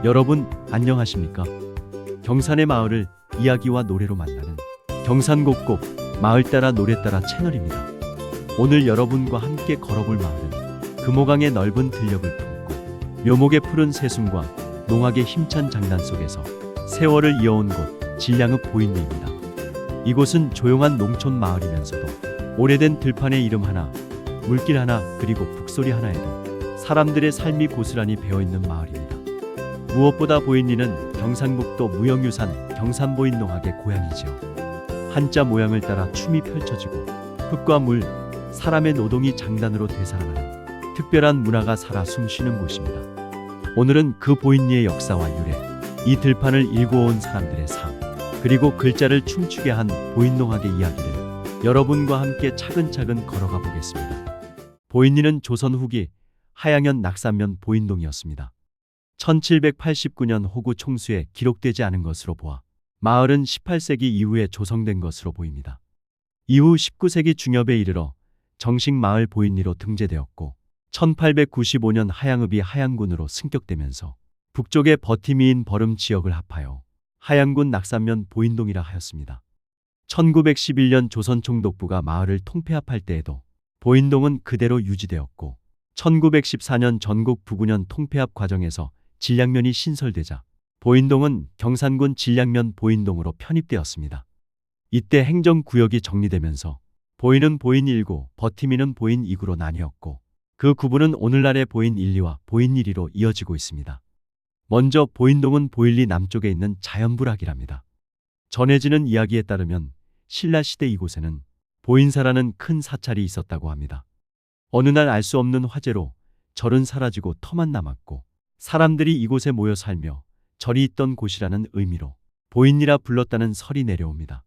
여러분 안녕하십니까? 경산의 마을을 이야기와 노래로 만나는 경산곡곡 마을 따라 노래 따라 채널입니다. 오늘 여러분과 함께 걸어볼 마을은 금호강의 넓은 들녘을 품고 묘목의 푸른 새순과 농악의 힘찬 장단 속에서 세월을 이어온 곳 진량읍 보인리입니다. 이곳은 조용한 농촌 마을이면서도 오래된 들판의 이름 하나, 물길 하나, 그리고 북소리 하나에도 사람들의 삶이 고스란히 배어있는 마을입니다. 무엇보다 보인리는 경상북도 무형유산 경산보인농악의 고향이지요. 한자 모양을 따라 춤이 펼쳐지고 흙과 물, 사람의 노동이 장단으로 되살아나는 특별한 문화가 살아 숨쉬는 곳입니다. 오늘은 그 보인리의 역사와 유래, 이 들판을 일구어온 사람들의 삶, 그리고 글자를 춤추게 한 보인농악의 이야기를 여러분과 함께 차근차근 걸어가 보겠습니다. 보인리는 조선 후기 하양현 낙산면 보인동이었습니다. 1789년 호구 총수에 기록되지 않은 것으로 보아 마을은 18세기 이후에 조성된 것으로 보입니다. 이후 19세기 중엽에 이르러 정식 마을 보인리로 등재되었고 1895년 하양읍이 하양군으로 승격되면서 북쪽의 버티미인 버름 지역을 합하여 하양군 낙산면 보인동이라 하였습니다. 1911년 조선 총독부가 마을을 통폐합할 때에도 보인동은 그대로 유지되었고 1914년 전국 부군현 통폐합 과정에서 진량면이 신설되자 보인동은 경산군 진량면 보인동으로 편입되었습니다. 이때 행정구역이 정리되면서 보인은 보인 1구, 버티미는 보인 2구로 나뉘었고 그 구분은 오늘날의 보인 1리와 보인 1리로 이어지고 있습니다. 먼저 보인동은 보인리 남쪽에 있는 자연부락이랍니다. 전해지는 이야기에 따르면 신라시대 이곳에는 보인사라는 큰 사찰이 있었다고 합니다. 어느 날 알 수 없는 화재로 절은 사라지고 터만 남았고 사람들이 이곳에 모여 살며 절이 있던 곳이라는 의미로 보인리라 불렀다는 설이 내려옵니다.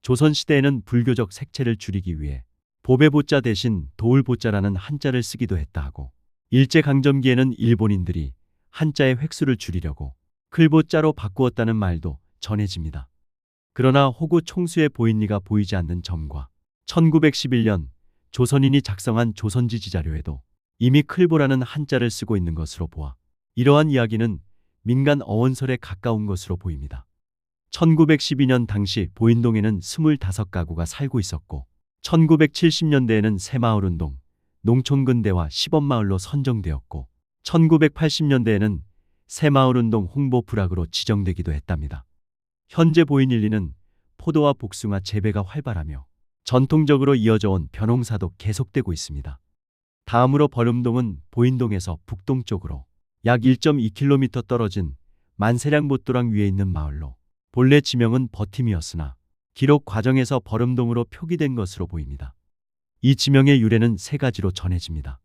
조선시대에는 불교적 색채를 줄이기 위해 보배보자 대신 도울보자라는 한자를 쓰기도 했다 하고 일제강점기에는 일본인들이 한자의 획수를 줄이려고 클보자로 바꾸었다는 말도 전해집니다. 그러나 호구 총수의 보인리가 보이지 않는 점과 1911년 조선인이 작성한 조선지지 자료에도 이미 클보라는 한자를 쓰고 있는 것으로 보아 이러한 이야기는 민간 어원설에 가까운 것으로 보입니다. 1912년 당시 보인동에는 25가구가 살고 있었고 1970년대에는 새마을운동, 농촌근대화 시범마을로 선정되었고 1980년대에는 새마을운동 홍보부락으로 지정되기도 했답니다. 현재 보인일리는 포도와 복숭아 재배가 활발하며 전통적으로 이어져온 벼농사도 계속되고 있습니다. 다음으로 버름동은 보인동에서 북동쪽으로 약 1.2km 떨어진 만세량봇도랑 위에 있는 마을로 본래 지명은 버팀이었으나 기록 과정에서 버름동으로 표기된 것으로 보입니다. 이 지명의 유래는 세 가지로 전해집니다.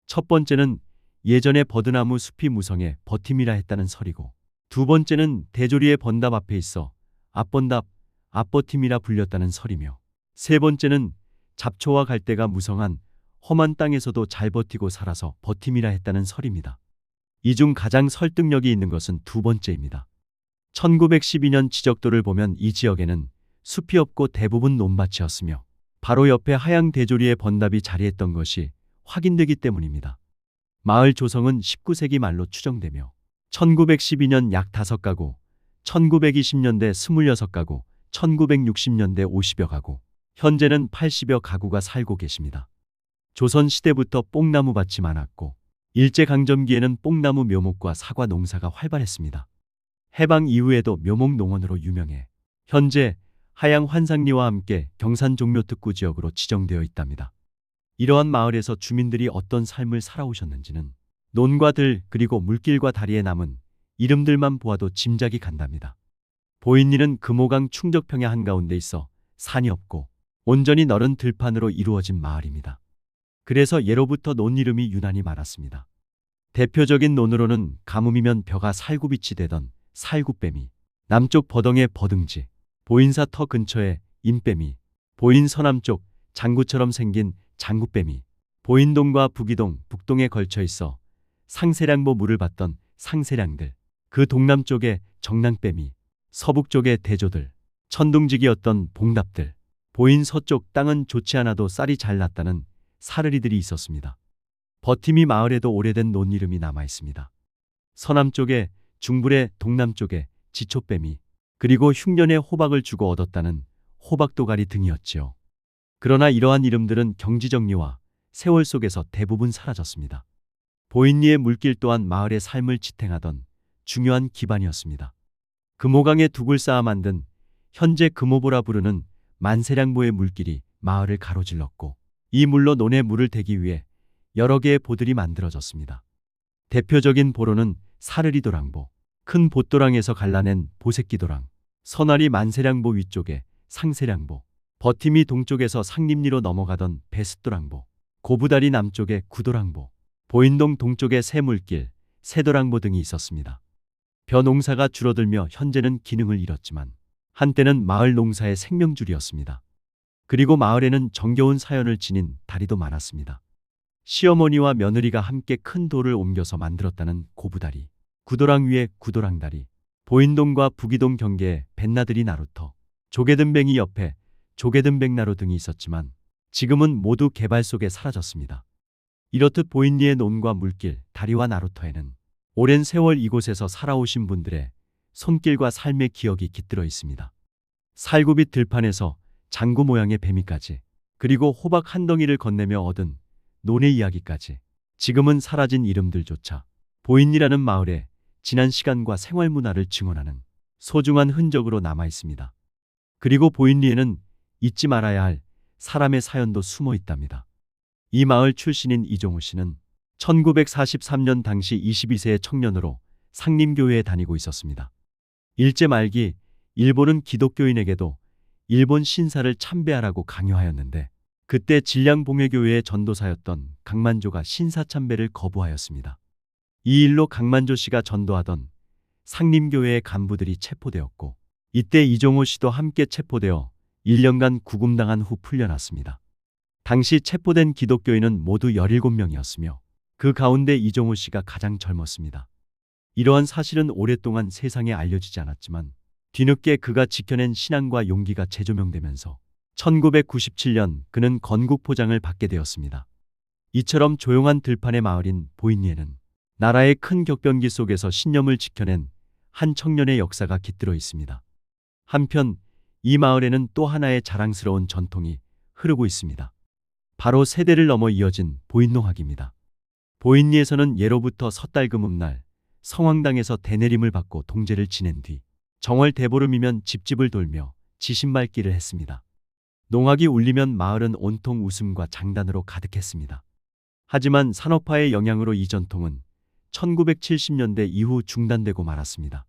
첫 번째는 예전에 버드나무 숲이 무성해 버팀이라 했다는 설이고 두 번째는 대조리의 번답 앞에 있어 앞번답, 앞버팀이라 불렸다는 설이며 세 번째는 잡초와 갈대가 무성한 험한 땅에서도 잘 버티고 살아서 버팀이라 했다는 설입니다. 이 중 가장 설득력이 있는 것은 두 번째입니다. 1912년 지적도를 보면 이 지역에는 숲이 없고 대부분 논밭이었으며 바로 옆에 하양 대조리의 번답이 자리했던 것이 확인되기 때문입니다. 마을 조성은 19세기 말로 추정되며 1912년 약 5가구, 1920년대 26가구, 1960년대 50여 가구, 현재는 80여 가구가 살고 계십니다. 조선시대부터 뽕나무밭이 많았고 일제강점기에는 뽕나무 묘목과 사과 농사가 활발했습니다. 해방 이후에도 묘목 농원으로 유명해 현재 하양 환상리와 함께 경산 종묘특구 지역으로 지정되어 있답니다. 이러한 마을에서 주민들이 어떤 삶을 살아오셨는지는 논과 들 그리고 물길과 다리에 남은 이름들만 보아도 짐작이 간답니다. 보인리는 금호강 충적평야 한가운데 있어 산이 없고 온전히 너른 들판으로 이루어진 마을입니다. 그래서 예로부터 논 이름이 유난히 많았습니다. 대표적인 논으로는 가뭄이면 벼가 살구빛이 되던 살구뱀이, 남쪽 버덩의 버등지, 보인사 터 근처에 인뱀이, 보인 서남쪽 장구처럼 생긴 장구뱀이, 보인동과 북이동, 북동에 걸쳐 있어 상세량보 물을 받던 상세량들, 그 동남쪽에 정랑뱀이, 서북쪽에 대조들, 천둥지기였던 봉답들, 보인 서쪽 땅은 좋지 않아도 쌀이 잘 났다는 사르리들이 있었습니다. 버팀이 마을에도 오래된 논 이름이 남아 있습니다. 서남쪽에 중불의 동남쪽에 지초뱀이, 그리고 흉년에 호박을 주고 얻었다는 호박도가리 등이었지요. 그러나 이러한 이름들은 경지정리와 세월 속에서 대부분 사라졌습니다. 보인리의 물길 또한 마을의 삶을 지탱하던 중요한 기반이었습니다. 금호강에 둑을 쌓아 만든 현재 금호보라 부르는 만세량보의 물길이 마을을 가로질렀고, 이 물로 논에 물을 대기 위해 여러 개의 보들이 만들어졌습니다. 대표적인 보로는 사르리도랑보, 큰 봇도랑에서 갈라낸 보새끼도랑, 서나리 만세량보 위쪽에 상세량보, 버팀이 동쪽에서 상림리로 넘어가던 베스도랑보, 고부다리 남쪽에 구도랑보, 보인동 동쪽에 새물길, 새도랑보 등이 있었습니다. 벼 농사가 줄어들며 현재는 기능을 잃었지만 한때는 마을 농사의 생명줄이었습니다. 그리고 마을에는 정겨운 사연을 지닌 다리도 많았습니다. 시어머니와 며느리가 함께 큰 돌을 옮겨서 만들었다는 고부다리, 구도랑 위에 구도랑다리, 보인동과 부기동 경계에 뱃나들이 나루터, 조개든뱅이 옆에 조개든백나루 등이 있었지만 지금은 모두 개발 속에 사라졌습니다. 이렇듯 보인리의 논과 물길, 다리와 나루터에는 오랜 세월 이곳에서 살아오신 분들의 손길과 삶의 기억이 깃들어 있습니다. 살구빛 들판에서 장구 모양의 뱀이까지, 그리고 호박 한 덩이를 건네며 얻은 논의 이야기까지, 지금은 사라진 이름들조차 보인리라는 마을의 지난 시간과 생활 문화를 증언하는 소중한 흔적으로 남아 있습니다. 그리고 보인리에는 잊지 말아야 할 사람의 사연도 숨어 있답니다. 이 마을 출신인 이종호 씨는 1943년 당시 22세의 청년으로 상림교회에 다니고 있었습니다. 일제 말기 일본은 기독교인에게도 일본 신사를 참배하라고 강요하였는데, 그때 진량봉회교회의 전도사였던 강만조가 신사 참배를 거부하였습니다. 이 일로 강만조 씨가 전도하던 상림교회의 간부들이 체포되었고, 이때 이종호 씨도 함께 체포되어 1년간 구금당한 후 풀려났습니다. 당시 체포된 기독교인은 모두 17명이었으며 그 가운데 이종호 씨가 가장 젊었습니다. 이러한 사실은 오랫동안 세상에 알려지지 않았지만 뒤늦게 그가 지켜낸 신앙과 용기가 재조명되면서 1997년 그는 건국포장을 받게 되었습니다. 이처럼 조용한 들판의 마을인 보인리에는 나라의 큰 격변기 속에서 신념을 지켜낸 한 청년의 역사가 깃들어 있습니다. 한편 이 마을에는 또 하나의 자랑스러운 전통이 흐르고 있습니다. 바로 세대를 넘어 이어진 보인농학입니다. 보인리에서는 예로부터 섣달 금음날 성황당에서 대내림을 받고 동제를 지낸 뒤 정월 대보름이면 집집을 돌며 지신밟기를 했습니다. 농악이 울리면 마을은 온통 웃음과 장단으로 가득했습니다. 하지만 산업화의 영향으로 이 전통은 1970년대 이후 중단되고 말았습니다.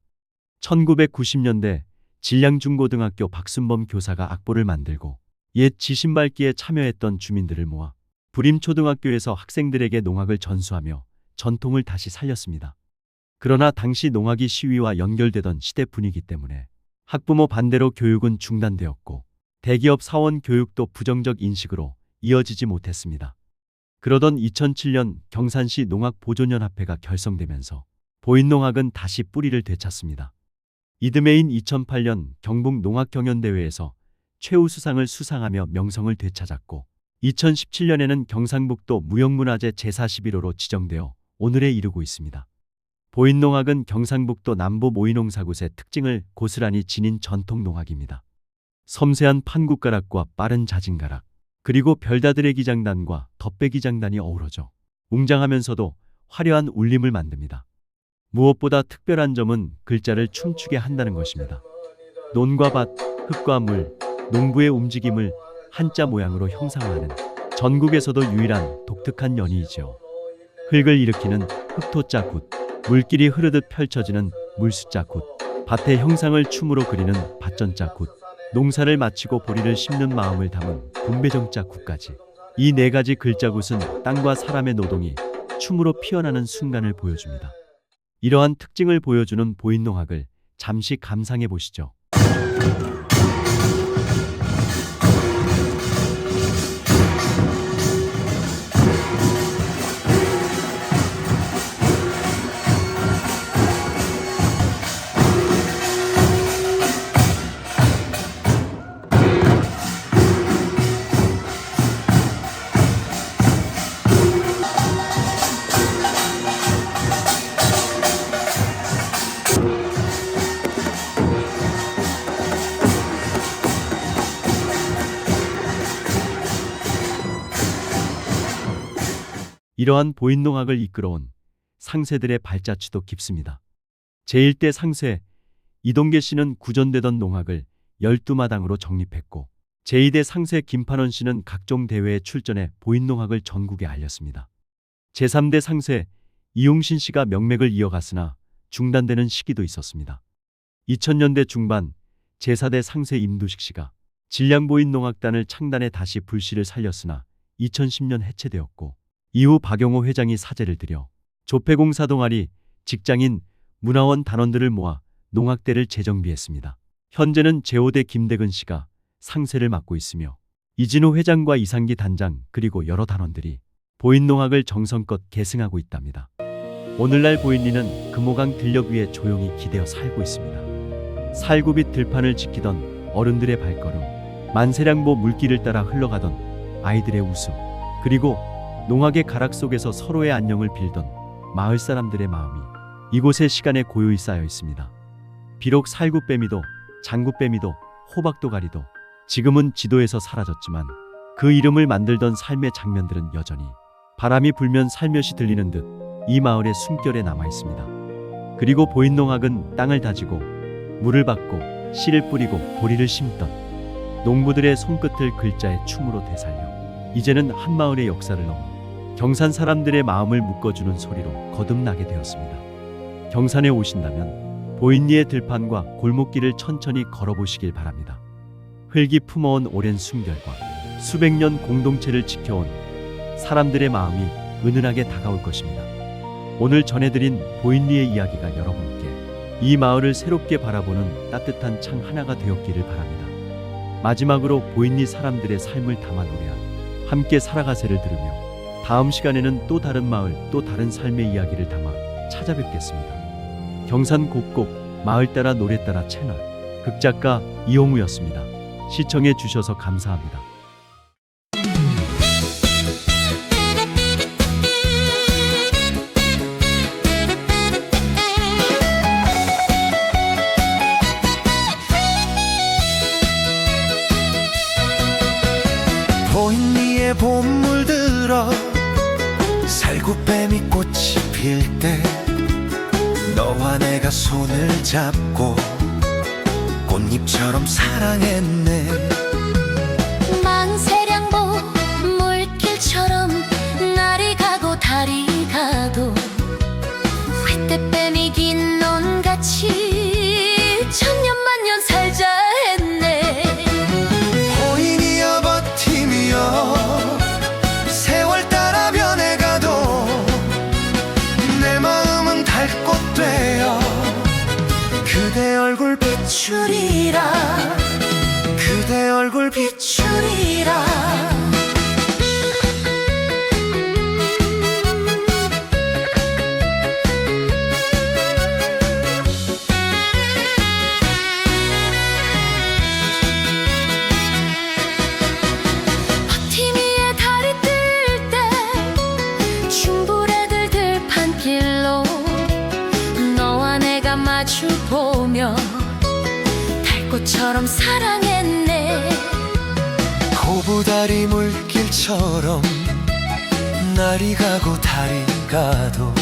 1990년대 진량중고등학교 박순범 교사가 악보를 만들고 옛 지신밟기에 참여했던 주민들을 모아 부림초등학교에서 학생들에게 농악을 전수하며 전통을 다시 살렸습니다. 그러나 당시 농악이 시위와 연결되던 시대 분위기 때문에 학부모 반대로 교육은 중단되었고 대기업 사원 교육도 부정적 인식으로 이어지지 못했습니다. 그러던 2007년 경산시 농악보존연합회가 결성되면서 보인농악은 다시 뿌리를 되찾습니다. 이듬해인 2008년 경북 농악경연대회에서 최우수상을 수상하며 명성을 되찾았고 2017년에는 경상북도 무형문화재 제41호로 지정되어 오늘에 이르고 있습니다. 보인농악은 경상북도 남부 모이농사굿의 특징을 고스란히 지닌 전통농악입니다. 섬세한 판국가락과 빠른 자진가락, 그리고 별다드레기 장단과 덧배기 장단이 어우러져 웅장하면서도 화려한 울림을 만듭니다. 무엇보다 특별한 점은 글자를 춤추게 한다는 것입니다. 논과 밭, 흙과 물, 농부의 움직임을 한자 모양으로 형상화하는 전국에서도 유일한 독특한 연희이지요. 흙을 일으키는 흙토자 굿, 물길이 흐르듯 펼쳐지는 물수자 굿, 밭의 형상을 춤으로 그리는 밭전자 굿, 농사를 마치고 보리를 심는 마음을 담은 분배정자 굿까지, 이 네 가지 글자 굿은 땅과 사람의 노동이 춤으로 피어나는 순간을 보여줍니다. 이러한 특징을 보여주는 보인농악을 잠시 감상해 보시죠. 이러한 보인농악을 이끌어온 상세들의 발자취도 깊습니다. 제1대 상세 이동계 씨는 구전되던 농악을 12마당으로 정립했고 제2대 상세 김판원 씨는 각종 대회에 출전해 보인농악을 전국에 알렸습니다. 제3대 상세 이용신 씨가 명맥을 이어갔으나 중단되는 시기도 있었습니다. 2000년대 중반 제4대 상세 임두식 씨가 진량보인농악단을 창단해 다시 불씨를 살렸으나 2010년 해체되었고 이후 박용호 회장이 사죄를 드려 조폐공사 동아리, 직장인, 문화원 단원들을 모아 농악대를 재정비했습니다. 현재는 제5대 김대근 씨가 상세를 맡고 있으며 이진호 회장과 이상기 단장 그리고 여러 단원들이 보인농악을 정성껏 계승하고 있답니다. 오늘날 보인리는 금호강 들녘 위에 조용히 기대어 살고 있습니다. 살구빛 들판을 지키던 어른들의 발걸음, 만세량보 물길을 따라 흘러가던 아이들의 웃음, 그리고 농악의 가락 속에서 서로의 안녕을 빌던 마을 사람들의 마음이 이곳의 시간에 고요히 쌓여 있습니다. 비록 살구빼미도 장구빼미도 호박도가리도 지금은 지도에서 사라졌지만 그 이름을 만들던 삶의 장면들은 여전히 바람이 불면 살며시 들리는 듯 이 마을의 숨결에 남아 있습니다. 그리고 보인농악은 땅을 다지고 물을 받고 씨를 뿌리고 보리를 심던 농부들의 손끝을 글자의 춤으로 되살려 이제는 한 마을의 역사를 넘어 경산 사람들의 마음을 묶어주는 소리로 거듭나게 되었습니다. 경산에 오신다면 보인리의 들판과 골목길을 천천히 걸어보시길 바랍니다. 흙이 품어온 오랜 숨결과 수백 년 공동체를 지켜온 사람들의 마음이 은은하게 다가올 것입니다. 오늘 전해드린 보인리의 이야기가 여러분께 이 마을을 새롭게 바라보는 따뜻한 창 하나가 되었기를 바랍니다. 마지막으로 보인리 사람들의 삶을 담아 노래한 함께 살아가세를 들으며 다음 시간에는 또 다른 마을, 또 다른 삶의 이야기를 담아 찾아뵙겠습니다. 경산 곳곳 마을 따라 노래 따라 채널 극작가 이용우였습니다. 시청해 주셔서 감사합니다. 보인리에 봄 물들어 살구뱀이 꽃이 필 때 너와 내가 손을 잡고 꽃잎처럼 사랑했네. 만세량보 물길처럼 날이 가고 달이 가도 휘떼빼미 긴 논같이 천년만년 살자 했네. 보인이여 버티며 세월 따라 변해가도 내 마음은 달꽃 되어 그대 얼굴 비추리라, 그대 얼굴 비추리라. 버티미에 달이 뜰 때 충불애들 들판길로 너와 내가 마주보며 달꽃처럼 사랑했네. 고부다리 물길처럼 날이 가고 달이 가도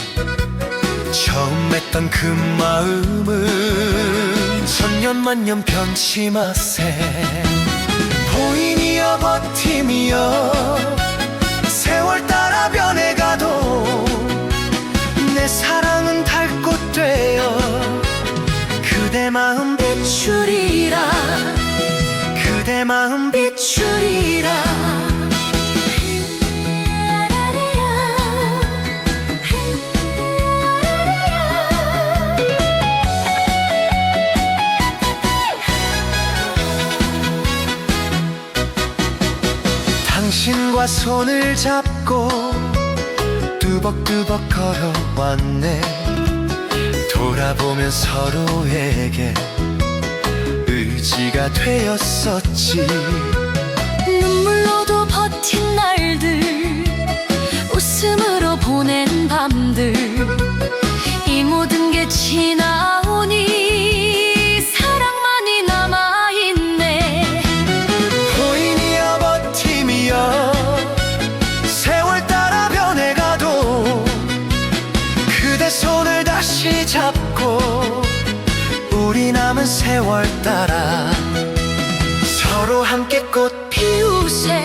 처음 맺던 그 마음은 천년만년 변치 마세. 보인이여 버티며 세월 따라 변해가도 내 사랑은 달꽃 되어 그대 마음 비추리라, 그대 마음 비추리라. 당신과 손을 잡고 뚜벅뚜벅 걸어왔네. 돌아보면 서로에게 의지가 되었었지. 눈물로도 버틴 날들, 웃음으로 보낸 밤들, 이 모든 게 지나오니 사랑만이 남아있네. 보인이여 버티며 세월 따라 변해가도 같이 잡고 우리 남은 세월 따라 서로 함께 꽃 피우세